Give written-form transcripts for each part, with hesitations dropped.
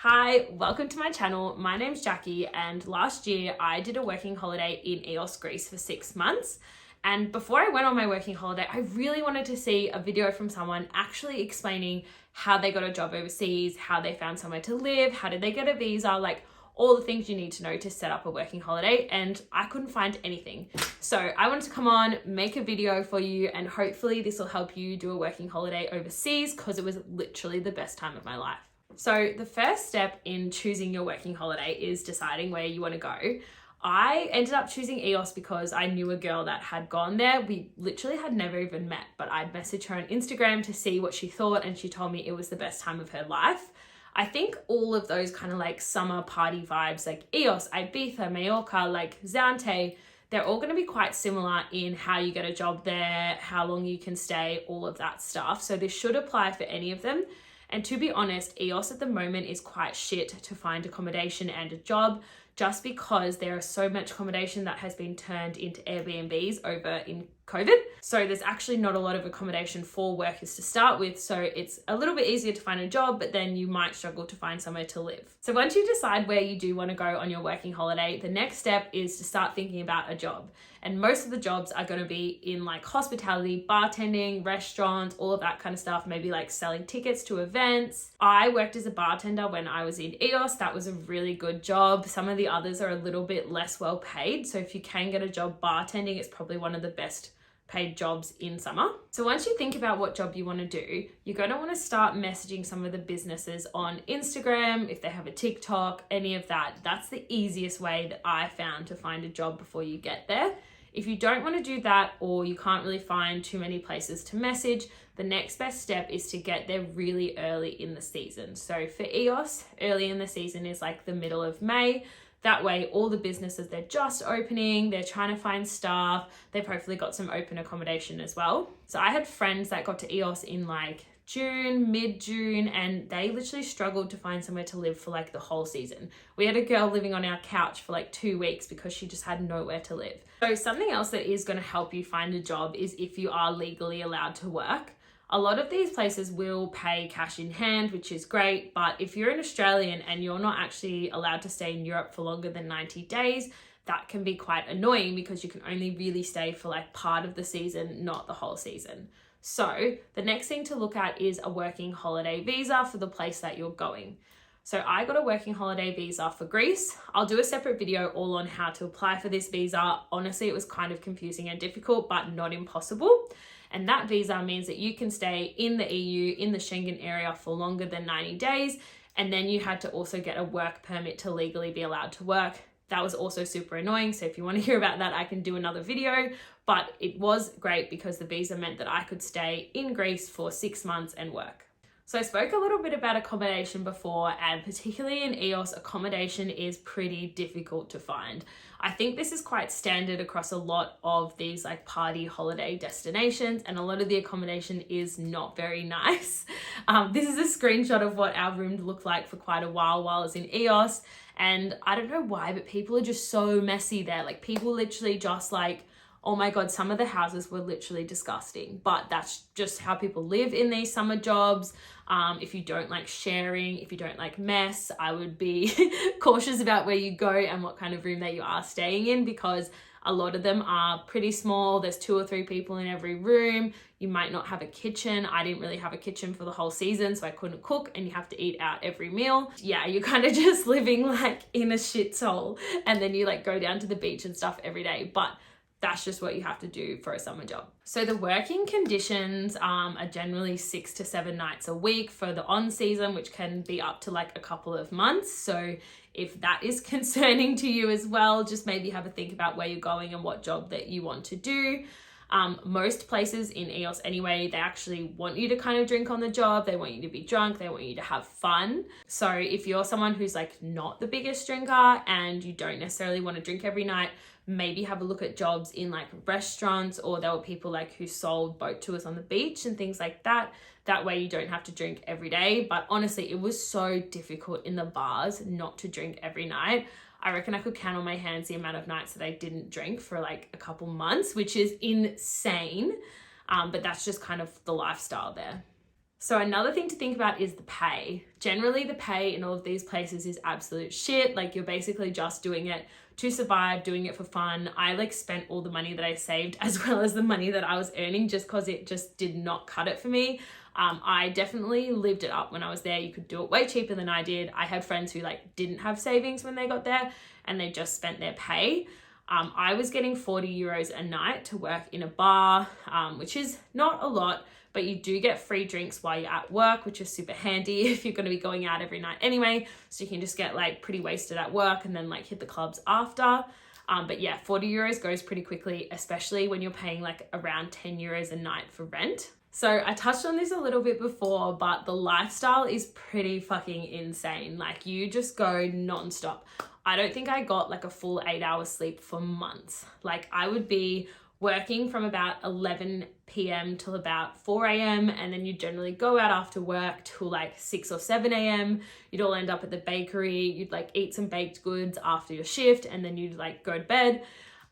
Hi, welcome to my channel. My name's Jackie, and last year I did a working holiday in Eos, Greece for 6 months. And before I went on my working holiday, I really wanted to see a video from someone actually explaining how they got a job overseas, how they found somewhere to live, how did they get a visa, like all the things you need to know to set up a working holiday, and I couldn't find anything. So I wanted to come on, make a video for you, and hopefully this will help you do a working holiday overseas because it was literally the best time of my life. So the first step in choosing your working holiday is deciding where you want to go. I ended up choosing Eos because I knew a girl that had gone there. We literally had never even met, but I'd messaged her on Instagram to see what she thought, and she told me it was the best time of her life. I think all of those kind of like summer party vibes, like Eos, Ibiza, Mallorca, like Zante, they're all going to be quite similar in how you get a job there, how long you can stay, all of that stuff. So this should apply for any of them. And to be honest, Eos at the moment is quite shit to find accommodation and a job, just because there is so much accommodation that has been turned into Airbnbs over in COVID. So there's actually not a lot of accommodation for workers to start with. So it's a little bit easier to find a job, but then you might struggle to find somewhere to live. So once you decide where you do want to go on your working holiday, the next step is to start thinking about a job. And most of the jobs are going to be in like hospitality, bartending, restaurants, all of that kind of stuff, maybe like selling tickets to events. I worked as a bartender when I was in Eos. That was a really good job. Some of the others are a little bit less well paid. So if you can get a job bartending, it's probably one of the best paid jobs in summer. So once you think about what job you want to do, you're going to want to start messaging some of the businesses on Instagram, if they have a TikTok, any of that. That's the easiest way that I found to find a job before you get there. If you don't want to do that, or you can't really find too many places to message, the next best step is to get there really early in the season. So for Eos, early in the season is like the middle of May. That way, all the businesses, they're just opening, they're trying to find staff, they've hopefully got some open accommodation as well. So I had friends that got to Eos in like June, mid-June, and they literally struggled to find somewhere to live for like the whole season. We had a girl living on our couch for like 2 weeks because she just had nowhere to live. So something else that is going to help you find a job is if you are legally allowed to work. A lot of these places will pay cash in hand, which is great, but if you're an Australian and you're not actually allowed to stay in Europe for longer than 90 days, that can be quite annoying because you can only really stay for like part of the season, not the whole season. So the next thing to look at is a working holiday visa for the place that you're going. So I got a working holiday visa for Greece. I'll do a separate video all on how to apply for this visa. Honestly, it was kind of confusing and difficult, but not impossible. And that visa means that you can stay in the EU, in the Schengen area for longer than 90 days. And then you had to also get a work permit to legally be allowed to work. That was also super annoying. So if you want to hear about that, I can do another video. But it was great because the visa meant that I could stay in Greece for 6 months and work. So I spoke a little bit about accommodation before, and particularly in Eos, accommodation is pretty difficult to find. I think this is quite standard across a lot of these like party holiday destinations, and a lot of the accommodation is not very nice. This is a screenshot of what our room looked like for quite a while I was in Eos, and I don't know why, but people are just so messy there. Like people literally just like, oh my God, some of the houses were literally disgusting, but that's just how people live in these summer jobs. If you don't like sharing, if you don't like mess, I would be cautious about where you go and what kind of room that you are staying in, because a lot of them are pretty small. There's 2 or 3 people in every room. You might not have a kitchen. I didn't really have a kitchen for the whole season, so I couldn't cook, and you have to eat out every meal. Yeah, you're kind of just living like in a shithole, and then you like go down to the beach and stuff every day. But that's just what you have to do for a summer job. So the working conditions are generally 6 to 7 nights a week for the on season, which can be up to like a couple of months. So if that is concerning to you as well, just maybe have a think about where you're going and what job that you want to do. Most places in Eos anyway, they actually want you to kind of drink on the job. They want you to be drunk. They want you to have fun. So if you're someone who's like not the biggest drinker and you don't necessarily want to drink every night, maybe have a look at jobs in like restaurants, or there were people like who sold boat tours on the beach and things like that. That way you don't have to drink every day. But honestly, it was so difficult in the bars not to drink every night. I reckon I could count on my hands the amount of nights that I didn't drink for like a couple months, which is insane. But that's just kind of the lifestyle there. So another thing to think about is the pay. Generally, the pay in all of these places is absolute shit. Like, you're basically just doing it to survive, doing it for fun. I like spent all the money that I saved as well as the money that I was earning just because it just did not cut it for me. I definitely lived it up when I was there. You could do it way cheaper than I did. I had friends who like didn't have savings when they got there and they just spent their pay. I was getting 40 euros a night to work in a bar, which is not a lot, but you do get free drinks while you're at work, which is super handy if you're going to be going out every night anyway. So you can just get like pretty wasted at work and then like hit the clubs after. But yeah, 40 euros goes pretty quickly, especially when you're paying like around 10 euros a night for rent. So I touched on this a little bit before, but the lifestyle is pretty fucking insane. Like, you just go nonstop. I don't think I got like a full 8 hours sleep for months. Like, I would be working from about 11 p.m. till about 4 a.m. and then you generally go out after work till like 6 or 7 a.m. You'd all end up at the bakery. You'd like eat some baked goods after your shift and then you'd like go to bed.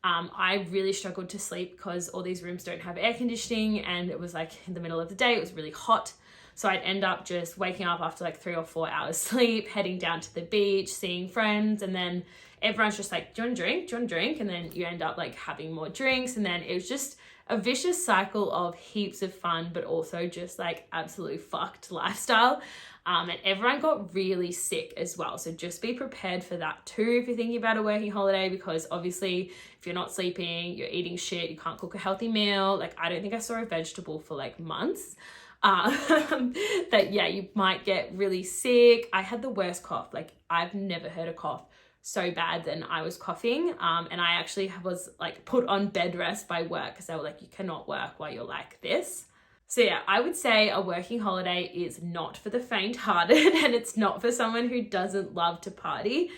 I really struggled to sleep because all these rooms don't have air conditioning and it was like in the middle of the day, it was really hot. So I'd end up just waking up after like 3 or 4 hours sleep, heading down to the beach, seeing friends, and then everyone's just like, do you want a drink? Do you want a drink? And then you end up like having more drinks. And then it was just a vicious cycle of heaps of fun, but also just like absolutely fucked lifestyle. And everyone got really sick as well. So just be prepared for that too if you're thinking about a working holiday, because obviously if you're not sleeping, you're eating shit, you can't cook a healthy meal. Like, I don't think I saw a vegetable for like months. That yeah, you might get really sick. I had the worst cough. Like, I've never heard a cough so bad than I was coughing. And I actually was like put on bed rest by work because they were like, you cannot work while you're like this. So yeah, I would say a working holiday is not for the faint-hearted and it's not for someone who doesn't love to party.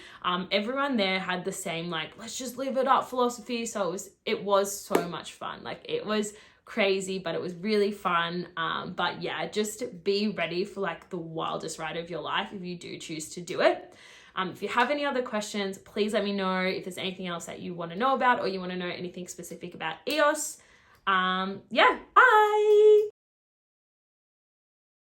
Everyone there had the same like, let's just live it up philosophy. So it was so much fun. Like, it was crazy, but it was really fun. But yeah, just be ready for like the wildest ride of your life if you do choose to do it. If you have any other questions, please let me know. If there's anything else that you want to know about or you want to know anything specific about EOS. Yeah, bye.